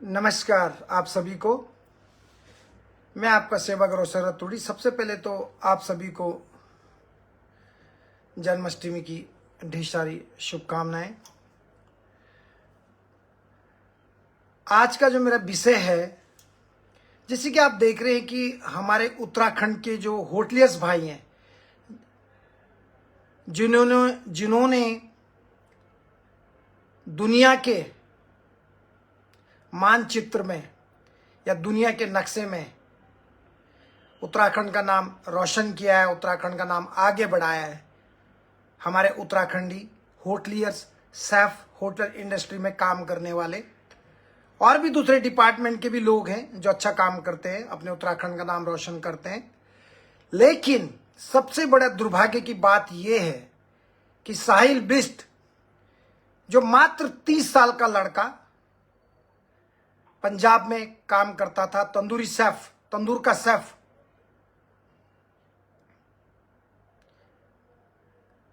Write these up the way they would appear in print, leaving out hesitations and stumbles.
नमस्कार आप सभी को। मैं आपका सेवक रोशर रतूड़ी। सबसे पहले तो आप सभी को जन्माष्टमी की ढेर सारी शुभकामनाएं। आज का जो मेरा विषय है, जैसे कि आप देख रहे हैं कि हमारे उत्तराखंड के जो होटलियर्स भाई हैं, जिन्होंने दुनिया के मानचित्र में या दुनिया के नक्शे में उत्तराखंड का नाम रोशन किया है, उत्तराखंड का नाम आगे बढ़ाया है। हमारे Uttarakhandi hoteliers, safe hotel industry में काम करने वाले और भी दूसरे डिपार्टमेंट के भी लोग हैं जो अच्छा काम करते हैं, अपने उत्तराखंड का नाम रोशन करते हैं। लेकिन सबसे बड़ा दुर्भाग्य की बात यह है कि साहिल बिष्ट, जो मात्र 30 साल का लड़का पंजाब में काम करता था, तंदूरी शेफ, तंदूर का शेफ,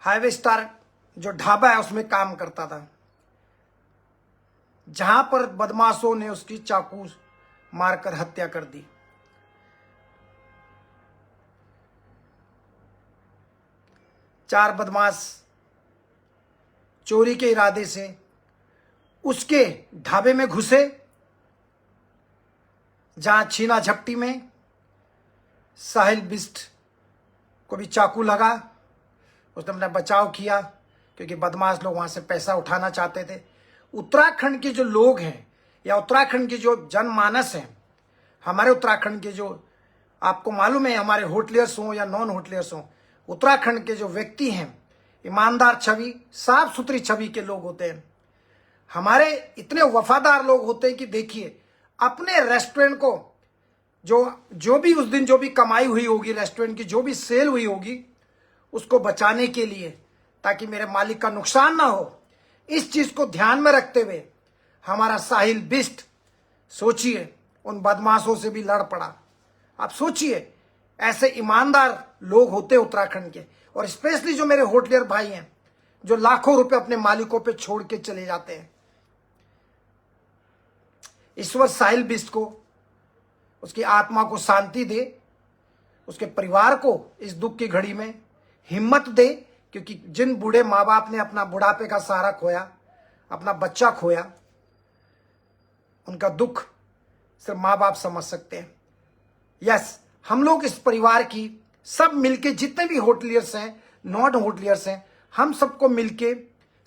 हाईवे स्टार जो ढाबा है उसमें काम करता था, जहां पर बदमाशों ने उसकी चाकू मारकर हत्या कर दी। चार बदमाश चोरी के इरादे से उसके ढाबे में घुसे, जहां छीना झपटी में साहिल बिष्ट को भी चाकू लगा। उसने अपना बचाव किया क्योंकि बदमाश लोग वहां से पैसा उठाना चाहते थे। उत्तराखंड के जो लोग हैं या उत्तराखंड के जो जनमानस हैं, हमारे उत्तराखंड के जो, आपको मालूम है, हमारे होटलियर्स हों या नॉन होटलियर्स हों, उत्तराखंड के जो व्यक्ति हैं, ईमानदार छवि, साफ सुथरी छवि के लोग होते हैं। हमारे इतने वफादार लोग होते हैं कि देखिए, अपने रेस्टोरेंट को जो भी उस दिन जो भी कमाई हुई होगी, रेस्टोरेंट की जो भी सेल हुई होगी, उसको बचाने के लिए, ताकि मेरे मालिक का नुकसान ना हो, इस चीज को ध्यान में रखते हुए हमारा साहिल बिष्ट, सोचिए, उन बदमाशों से भी लड़ पड़ा। आप सोचिए, ऐसे ईमानदार लोग होते उत्तराखंड के, और स्पेशली जो मेरे होटलियर भाई हैं जो लाखों रुपए अपने मालिकों पे छोड़ के चले जाते हैं। ईश्वर साहिल बिष्ट को, उसकी आत्मा को शांति दे, उसके परिवार को इस दुख की घड़ी में हिम्मत दे, क्योंकि जिन बूढ़े माँ बाप ने अपना बुढ़ापे का सहारा खोया, अपना बच्चा खोया, उनका दुख सिर्फ माँ बाप समझ सकते हैं। यस, हम लोग इस परिवार की सब मिलके, जितने भी होटलियर्स हैं, नॉन होटलियर्स हैं, हम सबको मिलके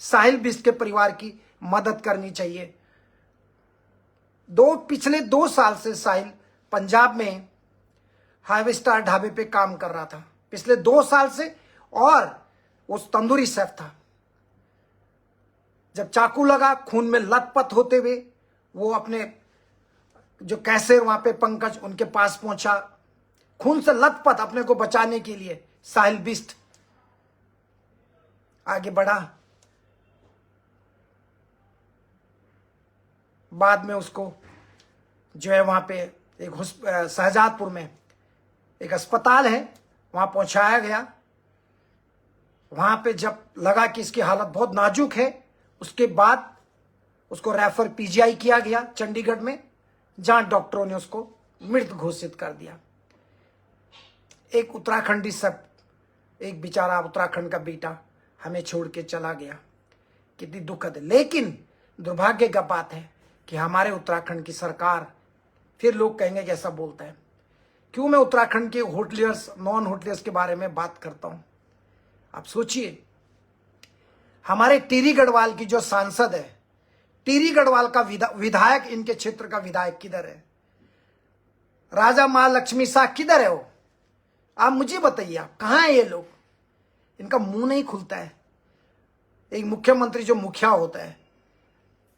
साहिल बिष्ट के परिवार की मदद करनी चाहिए। पिछले 2 साल से साहिल पंजाब में हाईवे स्टार ढाबे पे काम कर रहा था, पिछले 2 साल से, और उस तंदूरी शेफ था। जब चाकू लगा, खून में लथपथ होते हुए वो अपने जो कैशियर वहां पे पंकज, उनके पास पहुंचा, खून से लथपथ अपने को बचाने के लिए साहिल बिष्ट आगे बढ़ा। बाद में उसको जो है वहां पे एक शाहजहांपुर में एक अस्पताल है, वहां पहुंचाया गया। वहां पे जब लगा कि इसकी हालत बहुत नाजुक है, उसके बाद उसको रेफर पीजीआई किया गया चंडीगढ़ में, जहां डॉक्टरों ने उसको मृत घोषित कर दिया। एक उत्तराखंडी सब, एक बेचारा उत्तराखंड का बेटा हमें छोड़ के चला गया, कितनी दुखद है। लेकिन दुर्भाग्य का बात है कि हमारे उत्तराखंड की सरकार, फिर लोग कहेंगे कि ऐसा बोलता है। क्यों मैं उत्तराखंड के होटलियर्स, नॉन होटलियर्स के बारे में बात करता हूं? आप सोचिए, हमारे टिहरी गढ़वाल की जो सांसद है, टिहरी गढ़वाल का विधायक, इनके क्षेत्र का विधायक किधर है? राजा महालक्ष्मी शाह किधर है वो? आप मुझे बताइए, आप कहां है ये लोग? इनका मुंह नहीं खुलता है। एक मुख्यमंत्री जो मुखिया होता है,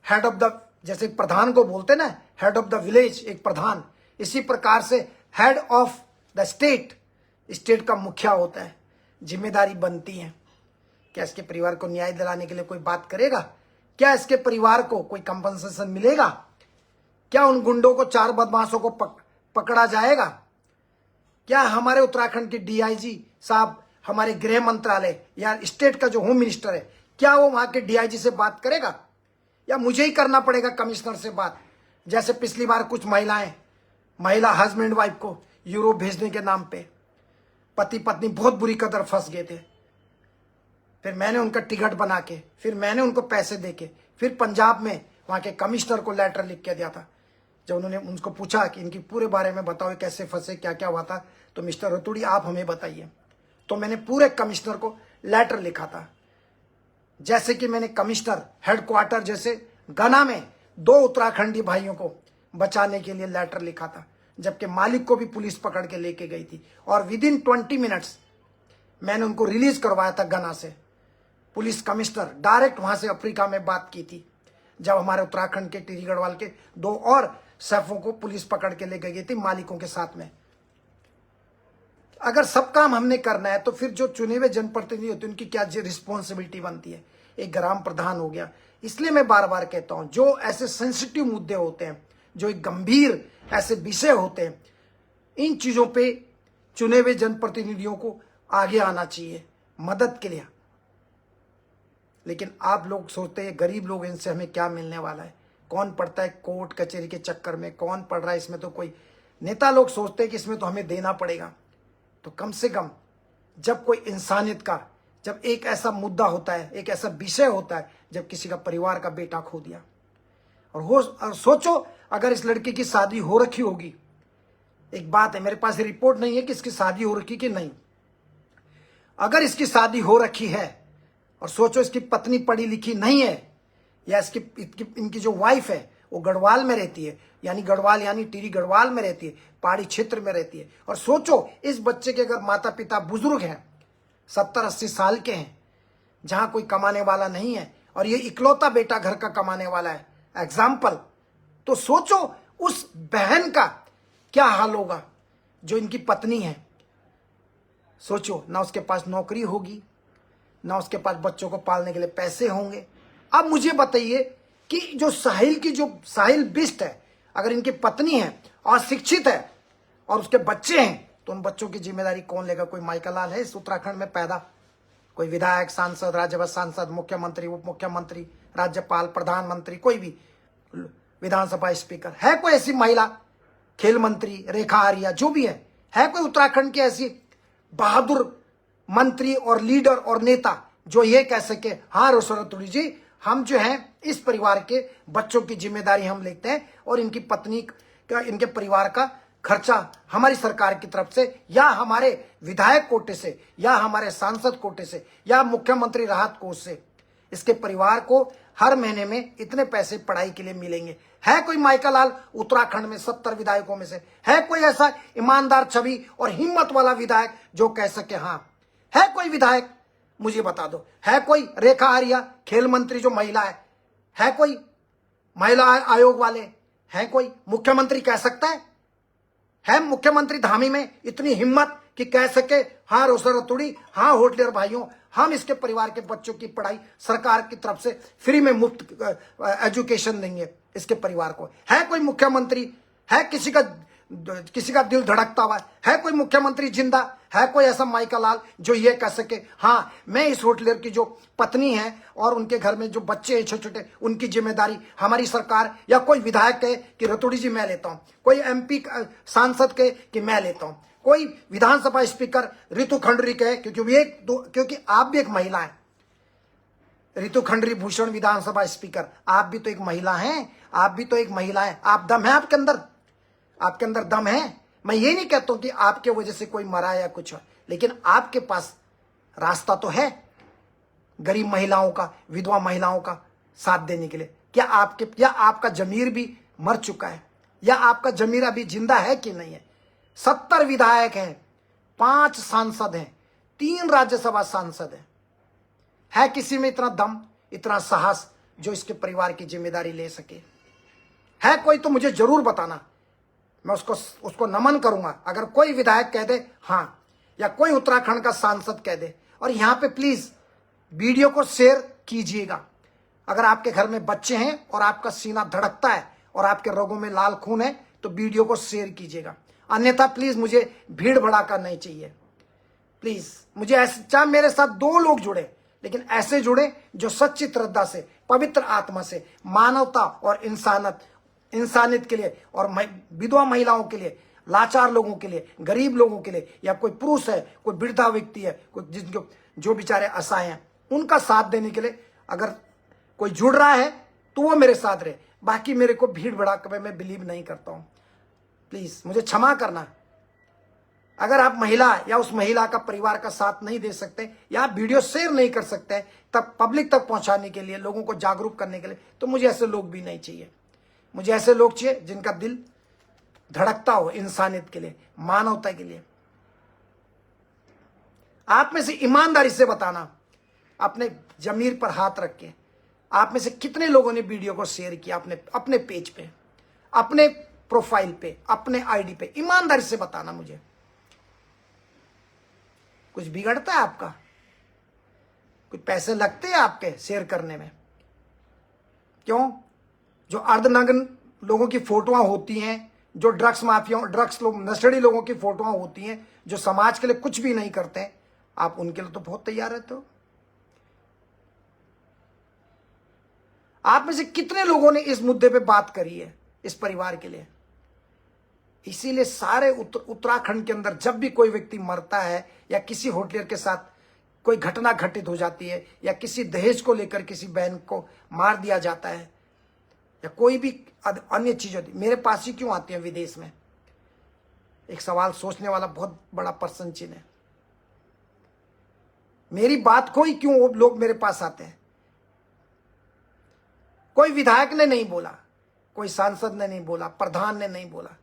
हेड ऑफ द, जैसे प्रधान को बोलते हैं ना, हेड ऑफ द विलेज, एक प्रधान, इसी प्रकार से head of the state, state का मुखिया होता है। जिम्मेदारी बनती है। क्या इसके परिवार को न्याय दिलाने के लिए कोई बात करेगा? क्या इसके परिवार को कोई कंपनसेशन मिलेगा? क्या उन गुंडों को, 4 बदमाशों को पकड़ा जाएगा? क्या हमारे उत्तराखंड के डीआईजी साहब, हमारे गृह मंत्रालय या स्टेट का जो होम मिनिस्टर है, क्या वो वहां के डीआईजी से बात करेगा, या मुझे ही करना पड़ेगा कमिश्नर से बात? जैसे पिछली बार कुछ महिला हस्बैंड वाइफ को यूरोप भेजने के नाम पे पति पत्नी बहुत बुरी कदर फंस गए थे। फिर मैंने उनका टिकट बना के, फिर मैंने उनको पैसे दे के, फिर पंजाब में वहां के कमिश्नर को लेटर लिख के दिया था। जब उन्होंने उनको पूछा कि इनकी पूरे बारे में बताओ, कैसे फंसे, क्या क्या हुआ था, तो मिस्टर रतूड़ी आप हमें बताइए। तो मैंने पूरे कमिश्नर को लेटर लिखा था। जैसे कि मैंने कमिश्नर हेडक्वार्टर जैसे गना में 2 उत्तराखंडी भाइयों को बचाने के लिए लेटर लिखा था, जबकि मालिक को भी पुलिस पकड़ के लेके गई थी। और विदिन 20 मिनट्स मैंने उनको रिलीज करवाया था गना से। पुलिस कमिश्नर डायरेक्ट वहां से अफ्रीका में बात की थी, जब हमारे उत्तराखंड के टिहरी गढ़वाल के 2 और सैफों को पुलिस पकड़ के लेके गई थी मालिकों के साथ में। अगर सब काम हमने करना है तो फिर जो चुने हुए जनप्रतिनिधि होते हैं उनकी क्या रिस्पॉन्सिबिलिटी बनती है। एक ग्राम प्रधान हो गया। इसलिए मैं बार बार कहता हूं, जो ऐसे सेंसिटिव मुद्दे होते हैं, जो एक गंभीर ऐसे विषय होते हैं, इन चीजों पे चुने हुए जनप्रतिनिधियों को आगे आना चाहिए मदद के लिए। लेकिन आप लोग सोचते हैं गरीब लोग, इनसे हमें क्या मिलने वाला है। कौन पढ़ता है कोर्ट कचहरी के चक्कर में, कौन पढ़ रहा है इसमें। तो कोई नेता लोग सोचते हैं कि इसमें तो हमें देना पड़ेगा। तो कम से कम जब कोई इंसानियत का, जब एक ऐसा मुद्दा होता है, एक ऐसा विषय होता है, जब किसी का परिवार का बेटा खो दिया, और सोचो अगर इस लड़की की शादी हो रखी होगी। एक बात है, मेरे पास रिपोर्ट नहीं है कि इसकी शादी हो रखी कि नहीं। अगर इसकी शादी हो रखी है और सोचो इसकी पत्नी पढ़ी लिखी नहीं है, या इनकी जो वाइफ है वो गढ़वाल में रहती है, यानी गढ़वाल यानी टिहरी गढ़वाल में रहती है, पहाड़ी क्षेत्र में रहती है। और सोचो इस बच्चे के अगर माता पिता बुजुर्ग हैं, 70-80 साल के हैं, जहां कोई कमाने वाला नहीं है, और ये इकलौता बेटा घर का कमाने वाला है, एग्जाम्पल। तो सोचो उस बहन का क्या हाल होगा जो इनकी पत्नी है। सोचो, ना उसके पास नौकरी होगी, ना उसके पास बच्चों को पालने के लिए पैसे होंगे। अब मुझे बताइए कि जो साहिल बिष्ट है, अगर इनकी पत्नी है और शिक्षित है और उसके बच्चे हैं, तो उन बच्चों की जिम्मेदारी कौन लेगा। कोई माइकल लाल है इस उत्तराखंड में पैदा? कोई विधायक, सांसद, राज्यसभा सांसद, मुख्यमंत्री, उप मुख्यमंत्री, राज्यपाल, प्रधानमंत्री, कोई भी विधानसभा स्पीकर है? कोई ऐसी महिला, खेल मंत्री रेखा आर्या जो भी है कोई उत्तराखंड की ऐसी बहादुर मंत्री और लीडर और नेता जो ये कह सके, हाँ रोशनतुड़ी जी, हम जो है इस परिवार के बच्चों की जिम्मेदारी हम लेते हैं, और इनकी पत्नी का, इनके परिवार का खर्चा हमारी सरकार की तरफ से, या हमारे विधायक कोटे से, या हमारे सांसद कोटे से, या मुख्यमंत्री राहत कोष से इसके परिवार को हर महीने में इतने पैसे पढ़ाई के लिए मिलेंगे। है कोई माइकल लाल उत्तराखंड में 70 विधायकों में से? है कोई ऐसा ईमानदार, छवि और हिम्मत वाला विधायक जो कह सके हाँ? है कोई विधायक? मुझे बता दो। है कोई रेखा आर्या खेल मंत्री जो महिला है कोई महिला आयोग वाले? है कोई मुख्यमंत्री कह सकता है मुख्यमंत्री धामी में इतनी हिम्मत कि कह सके हाँ रोशनतुड़ी, हाँ होटलियर भाइयों, हम इसके परिवार के बच्चों की पढ़ाई सरकार की तरफ से फ्री में मुफ्त एजुकेशन देंगे इसके परिवार को? है कोई मुख्यमंत्री? है किसी का दिल धड़कता हुआ? है कोई मुख्यमंत्री जिंदा? है कोई ऐसा माइकल लाल जो ये कह सके हाँ मैं इस होटलियर की जो पत्नी है और उनके घर में जो बच्चे हैं छोटे छोटे, उनकी जिम्मेदारी हमारी सरकार, या कोई विधायक कहे कि रतुड़ी जी मैं लेता हूं, कोई MP सांसद कहे कि मैं लेता हूं, कोई विधानसभा स्पीकर रितु खंडरी कहे, क्योंकि आप भी एक महिला है, रितु खंडरी भूषण विधानसभा स्पीकर, आप भी तो एक महिला हैं, आप भी तो एक महिला है। आप दम है आपके अंदर दम है। मैं ये नहीं कहता हूं कि आपके वजह से कोई मरा या कुछ, लेकिन आपके पास रास्ता तो है गरीब महिलाओं का, विधवा महिलाओं का साथ देने के लिए। क्या आपका जमीर भी मर चुका है, या आपका जमीर अभी जिंदा है कि नहीं है? 70 विधायक हैं, 5 सांसद हैं, 3 राज्यसभा सांसद हैं। है किसी में इतना दम, इतना साहस जो इसके परिवार की जिम्मेदारी ले सके? है कोई? तो मुझे जरूर बताना, मैं उसको नमन करूंगा अगर कोई विधायक कह दे हाँ, या कोई उत्तराखंड का सांसद कह दे। और यहां पे प्लीज वीडियो को शेयर कीजिएगा। अगर आपके घर में बच्चे हैं और आपका सीना धड़कता है और आपके रगों में लाल खून है तो वीडियो को शेयर कीजिएगा। अन्यथा प्लीज मुझे भीड़ भड़ाका नहीं चाहिए। प्लीज मुझे ऐसे, चाहे मेरे साथ 2 लोग जुड़े, लेकिन ऐसे जुड़े जो सच्ची श्रद्धा से, पवित्र आत्मा से, मानवता और इंसानियत इंसानियत के लिए और विधवा महिलाओं के लिए, लाचार लोगों के लिए, गरीब लोगों के लिए, या कोई पुरुष है, कोई वृद्धा व्यक्ति है, कोई जिनको जो बेचारे असहाय हैं, उनका साथ देने के लिए अगर कोई जुड़ रहा है तो वो मेरे साथ रहे। बाकी मेरे को भीड़ भड़ाक में मैं बिलीव नहीं करता हूं। प्लीज मुझे क्षमा करना। अगर आप महिला या उस महिला का परिवार का साथ नहीं दे सकते या आप वीडियो शेयर नहीं कर सकते तब पब्लिक तक पहुंचाने के लिए, लोगों को जागरूक करने के लिए, तो मुझे ऐसे लोग भी नहीं चाहिए। मुझे ऐसे लोग चाहिए जिनका दिल धड़कता हो इंसानियत के लिए, मानवता के लिए। आप में से ईमानदारी से बताना, अपने जमीर पर हाथ रख के, आप में से कितने लोगों ने वीडियो को शेयर किया अपने पेज पे, अपने प्रोफाइल पे, अपने आईडी पे? ईमानदारी से बताना मुझे। कुछ बिगड़ता है आपका? कुछ पैसे लगते हैं आपके शेयर करने में? क्यों? जो अर्धनग्न लोगों की फोटोआं होती हैं, जो ड्रग्स माफिया, ड्रग्स लोग, नशेड़ी लोगों की फोटोआं होती हैं, जो समाज के लिए कुछ भी नहीं करते, आप उनके लिए तो बहुत तैयार रहते हो। आप में से कितने लोगों ने इस मुद्दे पे बात करी है इस परिवार के लिए? इसीलिए सारे उत्तराखंड के अंदर जब भी कोई व्यक्ति मरता है या किसी होटलियर के साथ कोई घटना घटित हो जाती है या किसी दहेज को लेकर किसी बहन को मार दिया जाता है या कोई भी अन्य चीज होती, मेरे पास ही क्यों आती है विदेश में? एक सवाल सोचने वाला बहुत बड़ा प्रश्न चिन्ह है। मेरी बात को ही क्यों वो लोग मेरे पास आते हैं? कोई विधायक ने नहीं बोला, कोई सांसद ने नहीं बोला, प्रधान ने नहीं बोला।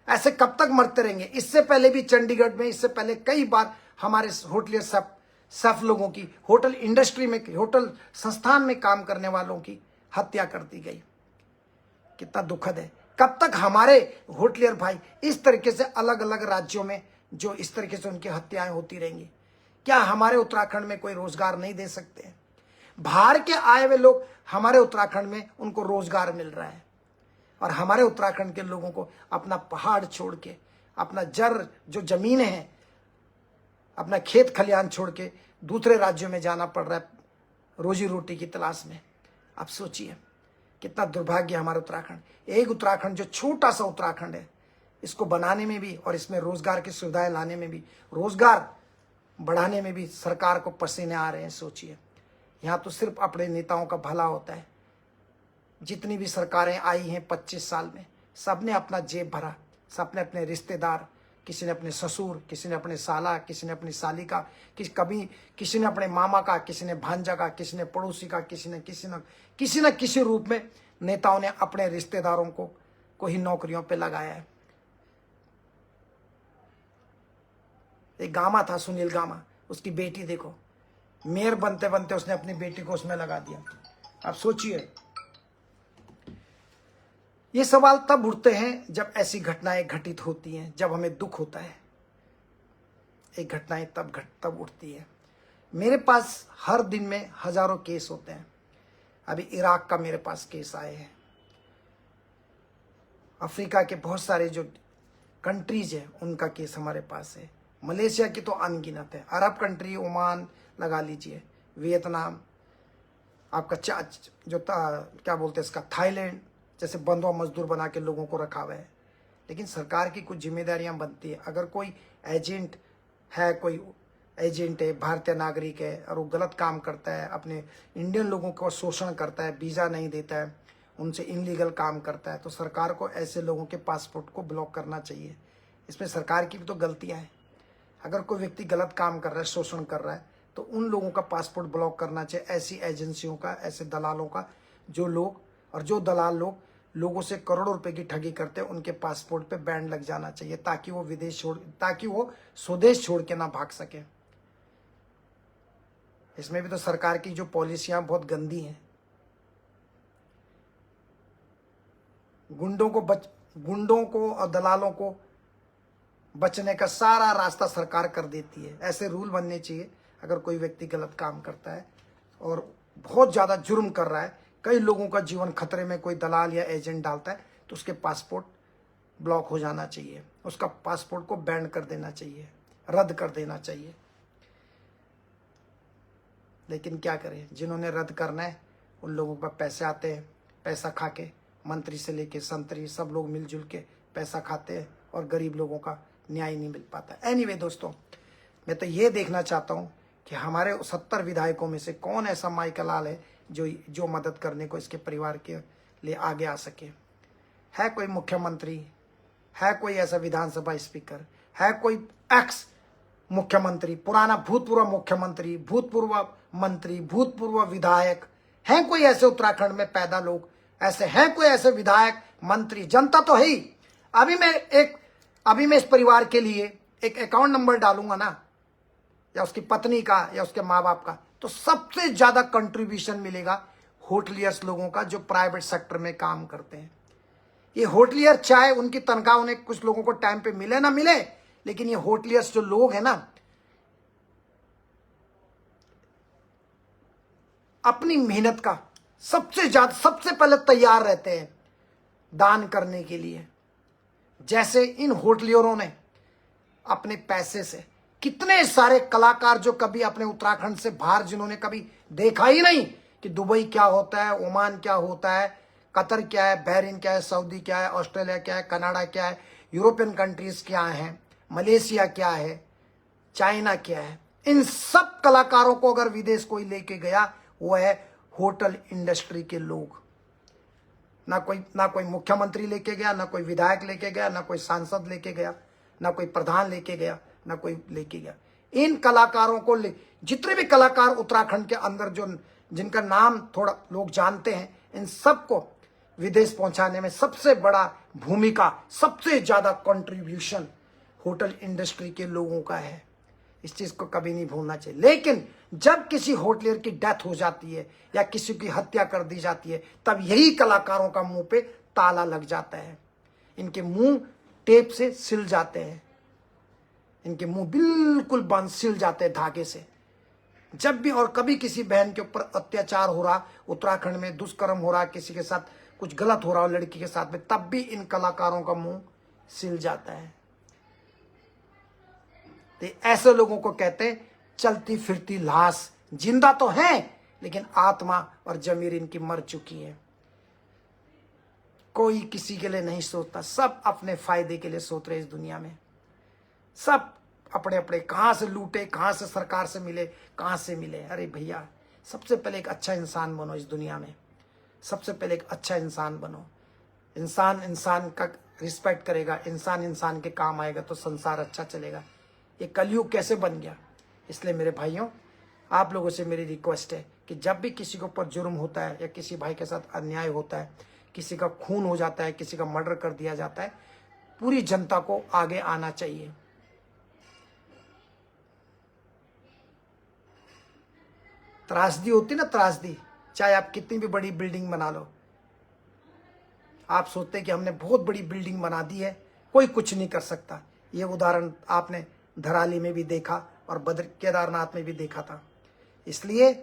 ऐसे कब तक मरते रहेंगे? इससे पहले भी चंडीगढ़ में, इससे पहले कई बार हमारे होटलियर सब लोगों की, होटल इंडस्ट्री में, होटल संस्थान में काम करने वालों की हत्या कर दी गई। कितना दुखद है। कब तक हमारे होटलियर भाई इस तरीके से अलग अलग राज्यों में जो इस तरीके से उनकी हत्याएं होती रहेंगी? क्या हमारे उत्तराखंड में कोई रोजगार नहीं दे सकते हैं? बाहर के आए हुए लोग हमारे उत्तराखंड में, उनको रोजगार मिल रहा है, और हमारे उत्तराखंड के लोगों को अपना पहाड़ छोड़ के, अपना जो जमीनें हैं, अपना खेत खलिहान छोड़ के दूसरे राज्यों में जाना पड़ रहा है रोजी रोटी की तलाश में। अब सोचिए कितना दुर्भाग्य है हमारा उत्तराखंड। एक उत्तराखंड जो छोटा सा उत्तराखंड है, इसको बनाने में भी और इसमें रोजगार की सुविधाएं लाने में भी, रोजगार बढ़ाने में भी सरकार को पसीने आ रहे हैं। सोचिए, यहाँ तो सिर्फ अपने नेताओं का भला होता है। जितनी भी सरकारें आई हैं 25 साल में, सबने अपना जेब भरा, सबने अपने रिश्तेदार, किसी ने अपने ससुर, किसी ने अपने साला, किसी ने अपनी साली का, किसी ने अपने मामा का, किसी ने भांजा का, किसी ने पड़ोसी का, किसी न किसी रूप में नेताओं ने अपने रिश्तेदारों को ही नौकरियों पे लगाया है। एक गामा था, सुनील गामा, उसकी बेटी देखो, मेयर बनते बनते उसने अपनी बेटी को उसमें लगा दिया। आप सोचिए, ये सवाल तब उठते हैं जब ऐसी घटनाएं घटित होती हैं, जब हमें दुख होता है। एक घटनाएं तब उठती है। मेरे पास हर दिन में हजारों केस होते हैं। अभी इराक का मेरे पास केस आए हैं। अफ्रीका के बहुत सारे जो कंट्रीज है उनका केस हमारे पास है। मलेशिया की तो अनगिनत है। अरब कंट्री, ओमान लगा लीजिए, वियतनाम, आपका क्या बोलते हैं इसका, थाईलैंड जैसे बंधुआ मजदूर बना के लोगों को रखा हुआ है। लेकिन सरकार की कुछ जिम्मेदारियां बनती है। अगर कोई एजेंट है, भारतीय नागरिक है और वो गलत काम करता है, अपने इंडियन लोगों को शोषण करता है, वीज़ा नहीं देता है, उनसे इनलीगल काम करता है, तो सरकार को ऐसे लोगों के पासपोर्ट को ब्लॉक करना चाहिए। इसमें सरकार की भी तो गलतियां हैं। अगर कोई व्यक्ति गलत काम कर रहा है, शोषण कर रहा है, तो उन लोगों का पासपोर्ट ब्लॉक करना चाहिए। ऐसी एजेंसियों का, ऐसे दलालों का, जो दलाल लोग लोगों से करोड़ों रुपए की ठगी करते हैं, उनके पासपोर्ट पे बैन लग जाना चाहिए, ताकि वो स्वदेश छोड़ के ना भाग सके। इसमें भी तो सरकार की जो पॉलिसियां बहुत गंदी हैं। गुंडों को और दलालों को बचने का सारा रास्ता सरकार कर देती है। ऐसे रूल बनने चाहिए, अगर कोई व्यक्ति गलत काम करता है और बहुत ज्यादा जुर्म कर रहा है, कई लोगों का जीवन खतरे में कोई दलाल या एजेंट डालता है, तो उसके पासपोर्ट ब्लॉक हो जाना चाहिए, उसका पासपोर्ट को बैन कर देना चाहिए, रद्द कर देना चाहिए। लेकिन क्या करें, जिन्होंने रद्द करना है उन लोगों के पास पैसे आते हैं, पैसा खा के मंत्री से लेके संतरी सब लोग मिलजुल के पैसा खाते हैं और गरीब लोगों का न्याय नहीं मिल पाता। एनीवे दोस्तों, मैं तो ये देखना चाहता हूँ कि हमारे 70 विधायकों में से कौन ऐसा माइकल लाल है जो मदद करने को इसके परिवार के लिए आगे आ सके। है कोई मुख्यमंत्री, है कोई ऐसा विधानसभा स्पीकर, है कोई एक्स मुख्यमंत्री, पुराना भूतपूर्व मुख्यमंत्री, भूतपूर्व मंत्री, भूतपूर्व विधायक, हैं कोई ऐसे उत्तराखंड में पैदा लोग, ऐसे हैं कोई ऐसे विधायक मंत्री? जनता तो है ही। अभी मैं इस परिवार के लिए एक अकाउंट नंबर डालूंगा ना, या उसकी पत्नी का या उसके माँ बाप का, तो सबसे ज्यादा कंट्रीब्यूशन मिलेगा होटलियर्स लोगों का जो प्राइवेट सेक्टर में काम करते हैं। ये होटलियर चाहे उनकी तनख्वाह उन्हें कुछ लोगों को टाइम पे मिले ना मिले, लेकिन ये होटलियर्स जो लोग हैं ना, अपनी मेहनत का सबसे पहले तैयार रहते हैं दान करने के लिए। जैसे इन होटलियरों ने अपने पैसे से कितने सारे कलाकार जो कभी अपने उत्तराखंड से बाहर, जिन्होंने कभी देखा ही नहीं कि दुबई क्या होता है, ओमान क्या होता है, कतर क्या है, बहरीन क्या है, सऊदी क्या है, ऑस्ट्रेलिया क्या है, कनाडा क्या है, यूरोपियन कंट्रीज क्या हैं, मलेशिया क्या है, चाइना क्या है, इन सब कलाकारों को अगर विदेश कोई लेके गया, वो है होटल इंडस्ट्री के लोग। ना कोई मुख्यमंत्री लेके गया, ना कोई विधायक लेके गया, ना कोई सांसद लेके गया, ना कोई प्रधान लेके गया, ना कोई लेके गया। इन कलाकारों को जितने भी कलाकार उत्तराखंड के अंदर जो जिनका नाम थोड़ा लोग जानते हैं, इन सबको विदेश पहुंचाने में सबसे बड़ा भूमिका, सबसे ज्यादा कंट्रीब्यूशन होटल इंडस्ट्री के लोगों का है। इस चीज को कभी नहीं भूलना चाहिए। लेकिन जब किसी होटलियर की डेथ हो जाती है या किसी की हत्या कर दी जाती है, तब यही कलाकारों का मुंह पे ताला लग जाता है। इनके मुंह टेप से सिल जाते हैं, इनके मुंह बिल्कुल बंद सिल जाते हैं धागे से। जब भी और कभी किसी बहन के ऊपर अत्याचार हो रहा, उत्तराखंड में दुष्कर्म हो रहा, किसी के साथ कुछ गलत हो रहा हो लड़की के साथ में, तब भी इन कलाकारों का मुंह सिल जाता है। तो ऐसे लोगों को कहते हैं चलती फिरती लाश। जिंदा तो हैं, लेकिन आत्मा और जमीर इनकी मर चुकी है। कोई किसी के लिए नहीं सोचता, सब अपने फायदे के लिए सोच रहे इस दुनिया में। सब अपने अपने कहां से लूटे, कहां से सरकार से मिले, कहां से मिले। अरे भैया, सबसे पहले एक अच्छा इंसान बनो इस दुनिया में। सबसे पहले एक अच्छा इंसान बनो। इंसान इंसान का रिस्पेक्ट करेगा, इंसान इंसान के काम आएगा तो संसार अच्छा चलेगा। ये कलयुग कैसे बन गया? इसलिए मेरे भाइयों, आप लोगों से मेरी रिक्वेस्ट है कि जब भी किसी के ऊपर जुर्म होता है या किसी भाई के साथ अन्याय होता है, किसी का खून हो जाता है, किसी का मर्डर कर दिया जाता है, पूरी जनता को आगे आना चाहिए। त्रासदी होती ना, त्रासदी, चाहे आप कितनी भी बड़ी बिल्डिंग बना लो, आप सोचते हैं कि हमने बहुत बड़ी बिल्डिंग बना दी है, कोई कुछ नहीं कर सकता। ये उदाहरण आपने धराली में भी देखा और केदारनाथ में भी देखा था। इसलिए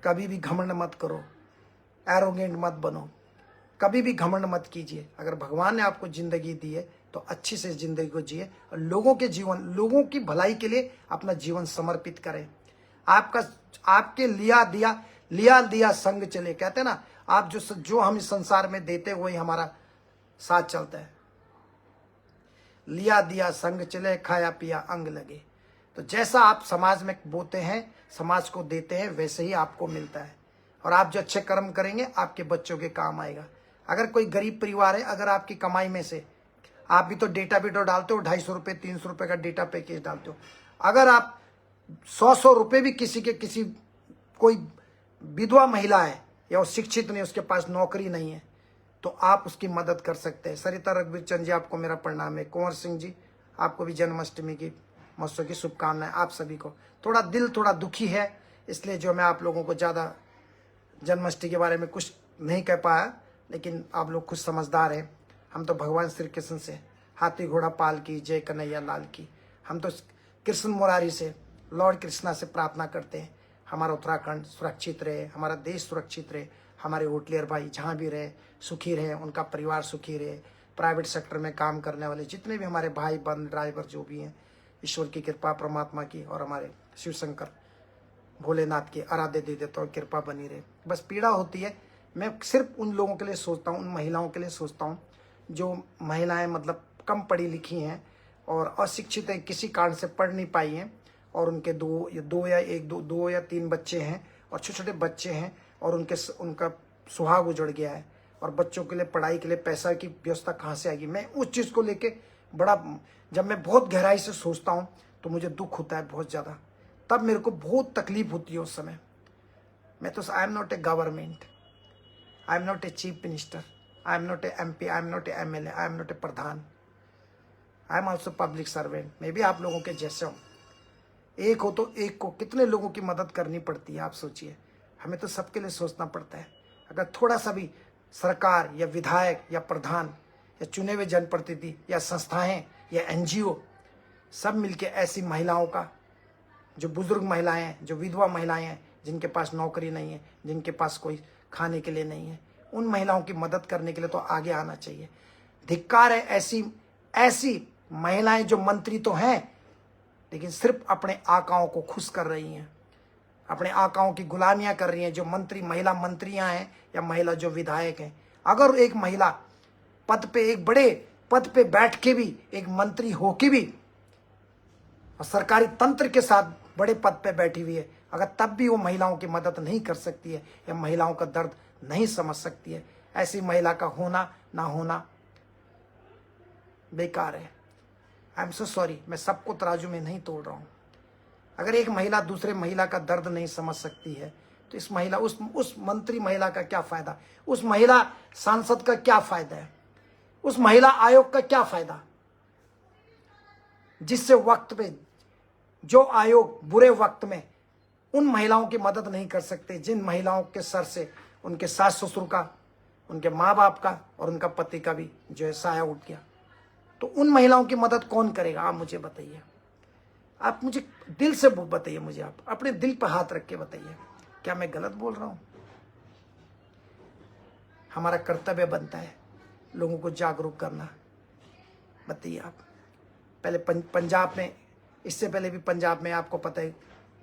कभी भी घमंड मत करो, एरोगेंट मत बनो, कभी भी घमंड मत कीजिए। अगर भगवान ने आपको जिंदगी दी है तो अच्छी से जिंदगी को जिए और लोगों की भलाई के लिए अपना जीवन समर्पित करें। आपके लिया दिया संग चले, कहते हैं ना, आप जो हम इस संसार में देते वही हमारा साथ चलता है। लिया दिया संग चले, खाया पिया अंग लगे। तो जैसा आप समाज में बोते हैं, समाज को देते हैं, वैसे ही आपको मिलता है। और आप जो अच्छे कर्म करेंगे आपके बच्चों के काम आएगा। अगर कोई गरीब परिवार है, अगर आपकी कमाई में से, आप भी तो डेटा डालते हो, 250 रुपये 300 रुपये का डेटा पैकेज डालते हो, अगर आप 100 रुपये भी किसी कोई विधवा महिला है या वो शिक्षित नहीं, उसके पास नौकरी नहीं है, तो आप उसकी मदद कर सकते हैं। सरिता रघुवीर चंद जी, आपको मेरा प्रणाम है। कुंवर सिंह जी, आपको भी जन्माष्टमी की महोत्सव की शुभकामनाएं। आप सभी को दिल थोड़ा दुखी है, इसलिए जो मैं आप लोगों को ज़्यादा जन्माष्टमी के बारे में कुछ नहीं कह पाया, लेकिन आप लोग खुद समझदार हैं। हम तो भगवान श्री कृष्ण से हाथी घोड़ा पाल की, जय कन्हैया लाल की, हम तो कृष्ण मुरारी से, लॉर्ड कृष्णा से प्रार्थना करते हैं हमारा उत्तराखंड सुरक्षित रहे, हमारा देश सुरक्षित रहे, हमारे होटलियर भाई जहाँ भी रहे सुखी रहे, उनका परिवार सुखी रहे। प्राइवेट सेक्टर में काम करने वाले जितने भी हमारे भाई बंद ड्राइवर जो भी हैं, ईश्वर की कृपा, परमात्मा की और हमारे शिव शंकर भोलेनाथ की आराध्य देवताओं की कृपा बनी रहे। बस पीड़ा होती है मैं सिर्फ उन लोगों के लिए सोचता हूँ, उन महिलाओं के लिए सोचता हूँ जो महिलाएं मतलब कम पढ़ी लिखी हैं और अशिक्षित हैं, किसी कारण से पढ़ नहीं पाई हैं और उनके दो या तीन बच्चे हैं और छोटे छोटे बच्चे हैं और उनका सुहाग उजड़ गया है और बच्चों के लिए पढ़ाई के लिए पैसा की व्यवस्था कहाँ से आएगी। मैं उस चीज़ को लेके जब मैं बहुत गहराई से सोचता हूँ तो मुझे दुख होता है बहुत ज़्यादा, तब मेरे को बहुत तकलीफ होती है उस समय। मैं तो I am not a government, I am not a chief minister, I am not a MP, I am not a MLA, I am not a Pradhan, I am also public servant. मैं भी आप लोगों के जैसे हूँ। एक हो तो एक को कितने लोगों की मदद करनी पड़ती है आप सोचिए। हमें तो सबके लिए सोचना पड़ता है। अगर थोड़ा सा भी सरकार या विधायक या प्रधान या चुने हुए जनप्रतिनिधि या संस्थाएं या NGO सब मिलके ऐसी महिलाओं का, जो बुजुर्ग महिलाएं हैं, जो विधवा महिलाएं हैं, जिनके पास नौकरी नहीं है, जिनके पास कोई खाने के लिए नहीं है, उन महिलाओं की मदद करने के लिए तो आगे आना चाहिए। धिक्कार है ऐसी महिलाएं जो मंत्री तो हैं लेकिन सिर्फ अपने आकाओं को खुश कर रही हैं, अपने आकाओं की गुलामियां कर रही हैं। जो महिला मंत्रियां हैं या महिला जो विधायक हैं, अगर एक महिला एक बड़े पद पे बैठ के भी, एक मंत्री हो के भी और सरकारी तंत्र के साथ बड़े पद पे बैठी हुई है, अगर तब भी वो महिलाओं की मदद नहीं कर सकती है या महिलाओं का दर्द नहीं समझ सकती है, ऐसी महिला का होना ना होना बेकार है। आई एम सो सॉरी, मैं सबको तराजू में नहीं तोड़ रहा हूँ। अगर एक महिला दूसरे महिला का दर्द नहीं समझ सकती है तो इस महिला उस मंत्री महिला का क्या फायदा, उस महिला सांसद का क्या फायदा है, उस महिला आयोग का क्या फायदा, जिससे वक्त पे जो आयोग बुरे वक्त में उन महिलाओं की मदद नहीं कर सकते, जिन महिलाओं के सर से उनके सास ससुर का, उनके माँ बाप का और उनका पति का भी जो है साया उठ गया, तो उन महिलाओं की मदद कौन करेगा? आप मुझे बताइए, आप मुझे दिल से बताइए, मुझे आप अपने दिल पर हाथ रख के बताइए, क्या मैं गलत बोल रहा हूं? हमारा कर्तव्य बनता है लोगों को जागरूक करना। बताइए आप। पहले पंजाब में, इससे पहले भी पंजाब में आपको पता है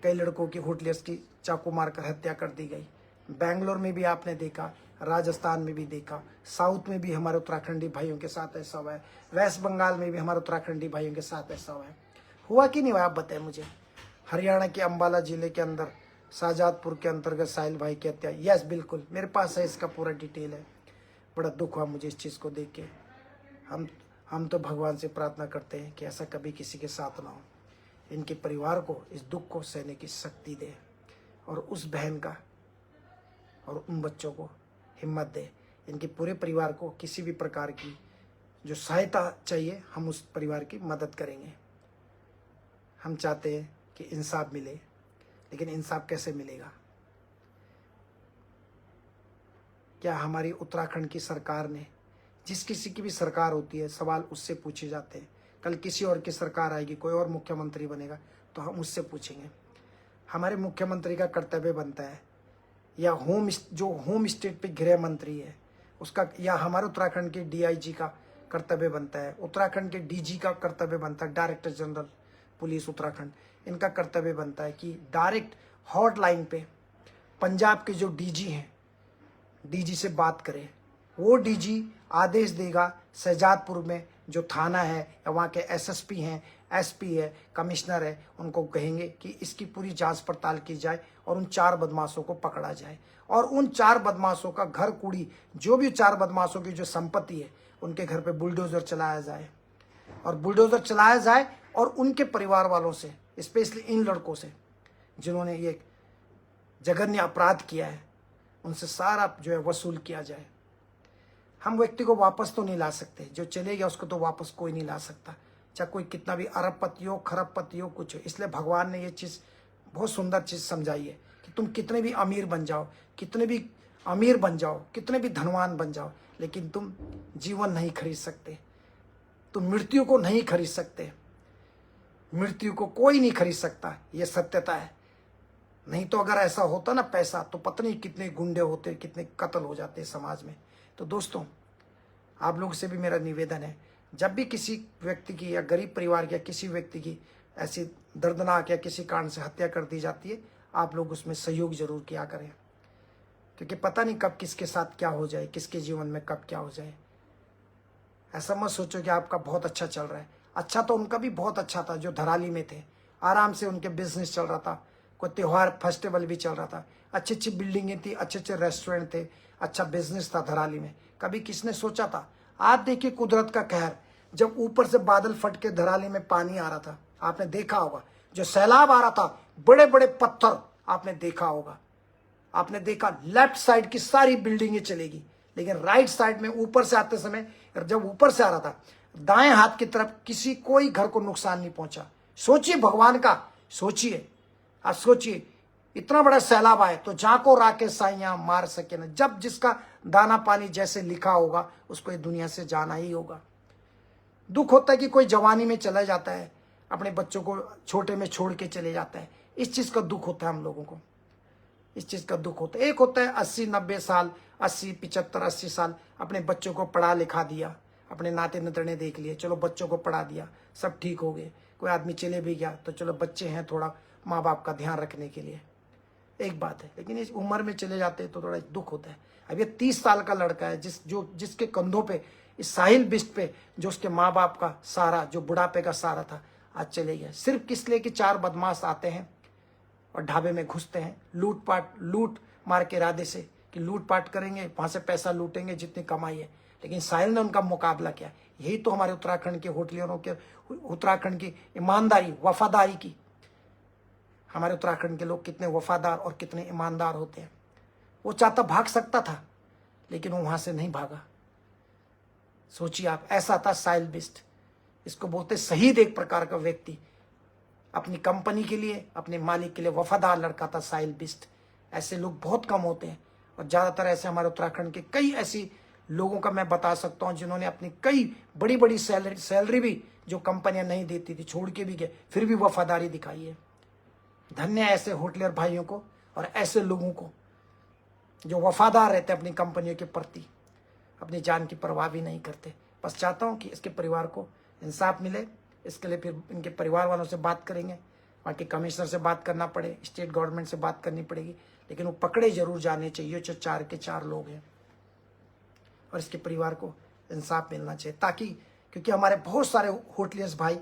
कई लड़कों की होटलियर्स की चाकू मारकर हत्या कर दी गई। बेंगलोर में भी आपने देखा, राजस्थान में भी देखा, साउथ में भी हमारे उत्तराखंडी भाइयों के साथ ऐसा हुआ है, वेस्ट बंगाल में भी हमारे उत्तराखंडी भाइयों के साथ ऐसा हुआ कि नहीं हुआ? आप बताएं मुझे। हरियाणा के अंबाला जिले के अंदर शाहजादपुर के अंतर्गत साहिल भाई की हत्या, यस बिल्कुल मेरे पास है, इसका पूरा डिटेल है। बड़ा दुख हुआ मुझे इस चीज़ को देख के। हम तो भगवान से प्रार्थना करते हैं कि ऐसा कभी किसी के साथ ना हो, इनके परिवार को इस दुख को सहने की शक्ति दे और उस बहन का और उन बच्चों को हिम्मत दे। इनके पूरे परिवार को किसी भी प्रकार की जो सहायता चाहिए, हम उस परिवार की मदद करेंगे। हम चाहते हैं कि इंसाफ मिले, लेकिन इंसाफ कैसे मिलेगा? क्या हमारी उत्तराखंड की सरकार ने, जिस किसी की भी सरकार होती है सवाल उससे पूछे जाते हैं, कल किसी और की सरकार आएगी, कोई और मुख्यमंत्री बनेगा तो हम उससे पूछेंगे। हमारे मुख्यमंत्री का कर्तव्य बनता है, या होम स्टेट पे गृह मंत्री है उसका, या हमारे उत्तराखंड के DIG का कर्तव्य बनता है, उत्तराखंड के DG का कर्तव्य बनता है, डायरेक्टर जनरल पुलिस उत्तराखंड, इनका कर्तव्य बनता है कि डायरेक्ट हॉटलाइन पे पंजाब के जो DG हैं, DG से बात करें। वो DG आदेश देगा, शहजादपुर में जो थाना है या वहाँ के SSP हैं, SP है, कमिश्नर है, उनको कहेंगे कि इसकी पूरी जांच पड़ताल की जाए और उन 4 बदमाशों को पकड़ा जाए और उन 4 बदमाशों का घर कुड़ी, जो भी 4 बदमाशों की जो संपत्ति है, उनके घर पे बुलडोजर चलाया जाए और बुलडोजर चलाया जाए और उनके परिवार वालों से, स्पेशली इन लड़कों से जिन्होंने ये जघन्य अपराध किया है, उनसे सारा जो है वसूल किया जाए। हम व्यक्ति को वापस तो नहीं ला सकते, जो चले गया उसको तो वापस कोई नहीं ला सकता, चाहे कोई कितना भी अरबपति हो, खरबपति हो, कुछ हो। इसलिए भगवान ने ये चीज़ बहुत सुंदर चीज़ समझाई है कि तुम कितने भी अमीर बन जाओ, कितने भी अमीर बन जाओ, कितने भी धनवान बन जाओ, लेकिन तुम जीवन नहीं खरीद सकते, तुम मृत्यु को नहीं खरीद सकते। मृत्यु को कोई नहीं खरीद सकता, ये सत्यता है। नहीं तो अगर ऐसा होता ना पैसा, तो पता नहीं कितने गुंडे होते, कितने कत्ल हो जाते समाज में। तो दोस्तों, आप लोगों से भी मेरा निवेदन है, जब भी किसी व्यक्ति की या गरीब परिवार की या किसी व्यक्ति की ऐसी दर्दनाक या किसी कारण से हत्या कर दी जाती है, आप लोग उसमें सहयोग जरूर किया करें। क्योंकि पता नहीं कब किसके साथ क्या हो जाए, किसके जीवन में कब क्या हो जाए। ऐसा मत सोचो कि आपका बहुत अच्छा चल रहा है। अच्छा तो उनका भी बहुत अच्छा था, जो धराली में थे, आराम से उनके बिजनेस चल रहा था, कोई त्योहार फेस्टिवल भी चल रहा था, अच्छी अच्छी बिल्डिंगें थी, अच्छे अच्छे रेस्टोरेंट थे, अच्छा बिजनेस था धराली में। कभी किसने सोचा था? आज देखिए कुदरत का कहर, जब ऊपर से बादल फट के धराली में पानी आ रहा था, आपने देखा होगा, जो सैलाब आ रहा था, बड़े बड़े पत्थर, आपने देखा होगा, आपने देखा लेफ्ट साइड की सारी बिल्डिंगें चलेगी, लेकिन राइट साइड में ऊपर से आते समय, जब ऊपर से आ रहा था, दाएं हाथ की तरफ किसी कोई घर को नुकसान नहीं पहुंचा। सोचिए भगवान का, सोचिए, आप सोचिए, इतना बड़ा सैलाब आए तो जाको राके साइयां मार सके ना। जब जिसका दाना पानी जैसे लिखा होगा, उसको ये दुनिया से जाना ही होगा। दुख होता है कि कोई जवानी में चला जाता है, अपने बच्चों को छोटे में छोड़ के चले जाता है। इस चीज का दुख होता है हम लोगों को, इस चीज का दुख होता है। एक होता है 80-90 साल, 80-75-80 साल अपने बच्चों को पढ़ा लिखा दिया, अपने नाते नतने देख लिए, चलो बच्चों को पढ़ा दिया, सब ठीक हो गए। कोई आदमी चले भी गया तो चलो बच्चे हैं, थोड़ा माँ बाप का ध्यान रखने के लिए, एक बात है। लेकिन इस उम्र में चले जाते हैं तो थोड़ा दुख होता है। अब ये 30 साल का लड़का है, जिसके कंधों पे, इस साहिल बिस्ट पे, जो उसके माँ बाप का सहारा, जो बुढ़ापे का सहारा था, आज चले गया। सिर्फ किस लिए कि 4 बदमाश आते हैं और ढाबे में घुसते हैं, लूट मार के इरादे से कि लूटपाट करेंगे, वहां से पैसा लूटेंगे जितनी कमाई है। लेकिन साहिल ने उनका मुकाबला किया। यही तो हमारे उत्तराखंड के होटलियरों के, उत्तराखंड की ईमानदारी, वफादारी की। हमारे उत्तराखंड के लोग कितने वफादार और कितने ईमानदार होते हैं। वो चाहता भाग सकता था, लेकिन वो वहां से नहीं भागा। सोचिए आप, ऐसा था साहिल बिस्ट। इसको बोलते शहीद, एक प्रकार का व्यक्ति, अपनी कंपनी के लिए, अपने मालिक के लिए वफादार लड़का था साहिल बिस्ट। ऐसे लोग बहुत कम होते हैं, और ज्यादातर ऐसे हमारे उत्तराखंड के कई ऐसी लोगों का मैं बता सकता हूं, जिन्होंने अपनी कई बड़ी बड़ी सैलरी भी जो कंपनियां नहीं देती थी छोड़ के भी गए, फिर भी वफादारी दिखाई है। धन्य है ऐसे होटलियर भाइयों को और ऐसे लोगों को जो वफादार रहते हैं अपनी कंपनियों के प्रति, अपनी जान की परवाह भी नहीं करते। बस चाहता हूं कि इसके परिवार को इंसाफ मिले। इसके लिए फिर इनके परिवार वालों से बात करेंगे, वहाँ के कमिश्नर से बात करना पड़े, स्टेट गवर्नमेंट से बात करनी पड़ेगी, लेकिन वो पकड़े जरूर जाने चाहिए जो 4 के 4 लोग हैं, और इसके परिवार को इंसाफ मिलना चाहिए। ताकि, क्योंकि हमारे बहुत सारे होटलियर्स भाई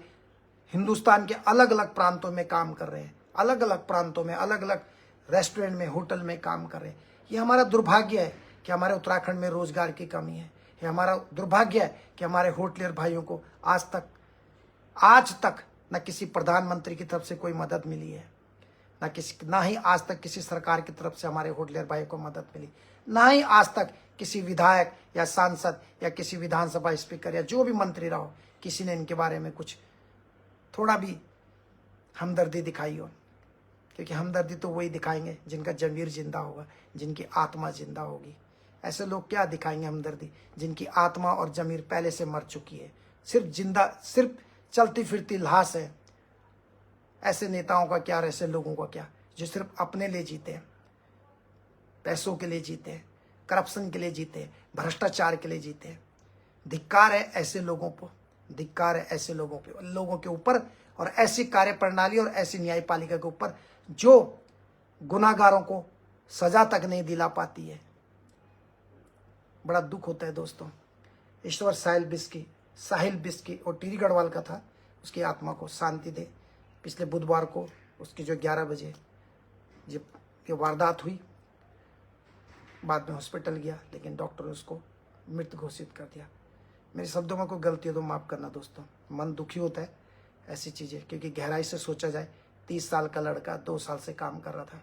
हिंदुस्तान के अलग अलग प्रांतों में काम कर रहे हैं, अलग अलग प्रांतों में, अलग अलग रेस्टोरेंट में, होटल में काम कर रहे हैं। ये हमारा दुर्भाग्य है कि हमारे उत्तराखंड में रोजगार की कमी है। ये हमारा दुर्भाग्य है कि हमारे होटलियर भाइयों को आज तक न किसी प्रधानमंत्री की तरफ से कोई मदद मिली है, ना ही आज तक किसी सरकार की तरफ से हमारे होटलियर भाइयों को मदद मिली, ना ही आज तक किसी विधायक या सांसद या किसी विधानसभा स्पीकर या जो भी मंत्री रहा हो, किसी ने इनके बारे में कुछ थोड़ा भी हमदर्दी दिखाई हो। क्योंकि हमदर्दी तो वही दिखाएंगे जिनका जमीर जिंदा होगा, जिनकी आत्मा जिंदा होगी। ऐसे लोग क्या दिखाएंगे हमदर्दी जिनकी आत्मा और जमीर पहले से मर चुकी है, सिर्फ चलती फिरती लाश है। ऐसे नेताओं का क्या और ऐसे लोगों का क्या, जो सिर्फ अपने लिए जीते हैं, पैसों के लिए जीते हैं, करप्शन के लिए जीते हैं, भ्रष्टाचार के लिए जीते हैं। धिक्कार है ऐसे लोगों पर, धिक्कार है ऐसे लोगों के ऊपर, और ऐसी कार्यप्रणाली और ऐसी न्यायपालिका के ऊपर जो गुनाहगारों को सजा तक नहीं दिला पाती है। बड़ा दुख होता है दोस्तों। ईश्वर साहिल बिस्ट की और टिहरी गढ़वाल का था, उसकी आत्मा को शांति दे। पिछले बुधवार को उसकी जो 11 बजे जब ये वारदात हुई, बाद में हॉस्पिटल गया, लेकिन डॉक्टर ने उसको मृत घोषित कर दिया। मेरे शब्दों में कोई गलती हो तो माफ़ करना दोस्तों, मन दुखी होता है ऐसी चीज़ें, क्योंकि गहराई से सोचा जाए 30 साल का लड़का 2 साल से काम कर रहा था।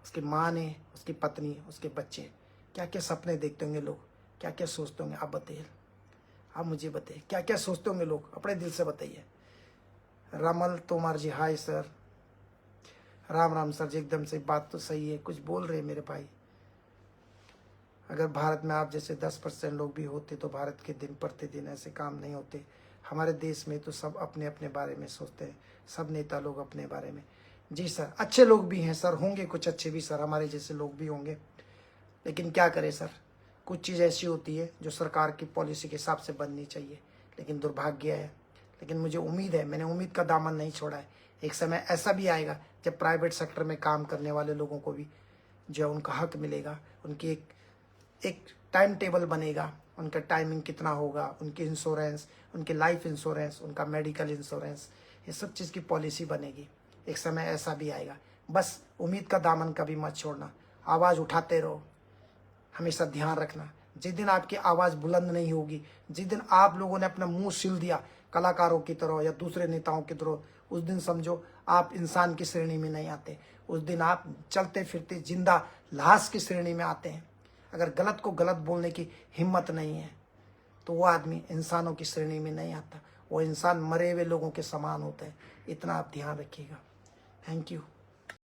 उसकी माँ ने, उसकी पत्नी, उसके बच्चे क्या क्या सपने देखते होंगे लोग, क्या क्या सोचते होंगे। आप बताइए, आप मुझे बताइए क्या क्या सोचते होंगे लोग, अपने दिल से बताइए। रामल तोमार जी, हाय सर, राम राम सर जी, एकदम से बात तो सही है, कुछ बोल रहे हैं मेरे भाई। अगर भारत में आप जैसे 10% लोग भी होते तो भारत के दिन प्रतिदिन ऐसे काम नहीं होते। हमारे देश में तो सब अपने अपने बारे में सोचते हैं, सब नेता लोग अपने बारे में। जी सर, अच्छे लोग भी हैं सर, होंगे कुछ अच्छे भी सर, हमारे जैसे लोग भी होंगे, लेकिन क्या करें सर, कुछ चीज़ ऐसी होती है जो सरकार की पॉलिसी के हिसाब से बननी चाहिए, लेकिन दुर्भाग्य है। लेकिन मुझे उम्मीद है, मैंने उम्मीद का दामन नहीं छोड़ा है। एक समय ऐसा भी आएगा जब प्राइवेट सेक्टर में काम करने वाले लोगों को भी जो उनका हक मिलेगा, उनकी एक टाइम टेबल बनेगा, उनका टाइमिंग कितना होगा, उनकी इंश्योरेंस, उनकी लाइफ इंश्योरेंस, उनका मेडिकल इंश्योरेंस, ये सब चीज़ की पॉलिसी बनेगी। एक समय ऐसा भी आएगा। बस उम्मीद का दामन कभी मत छोड़ना, आवाज़ उठाते रहो, हमेशा ध्यान रखना। जिस दिन आपकी आवाज़ बुलंद नहीं होगी, जिस दिन आप लोगों ने अपना मुंह सील दिया कलाकारों की तरह या दूसरे नेताओं की तरह, उस दिन समझो आप इंसान की श्रेणी में नहीं आते, उस दिन आप चलते फिरते जिंदा लाश की श्रेणी में आते हैं। अगर गलत को गलत बोलने की हिम्मत नहीं है तो वो आदमी इंसानों की श्रेणी में नहीं आता, वो इंसान मरे हुए लोगों के समान होते हैं। इतना आप ध्यान रखिएगा। Thank you.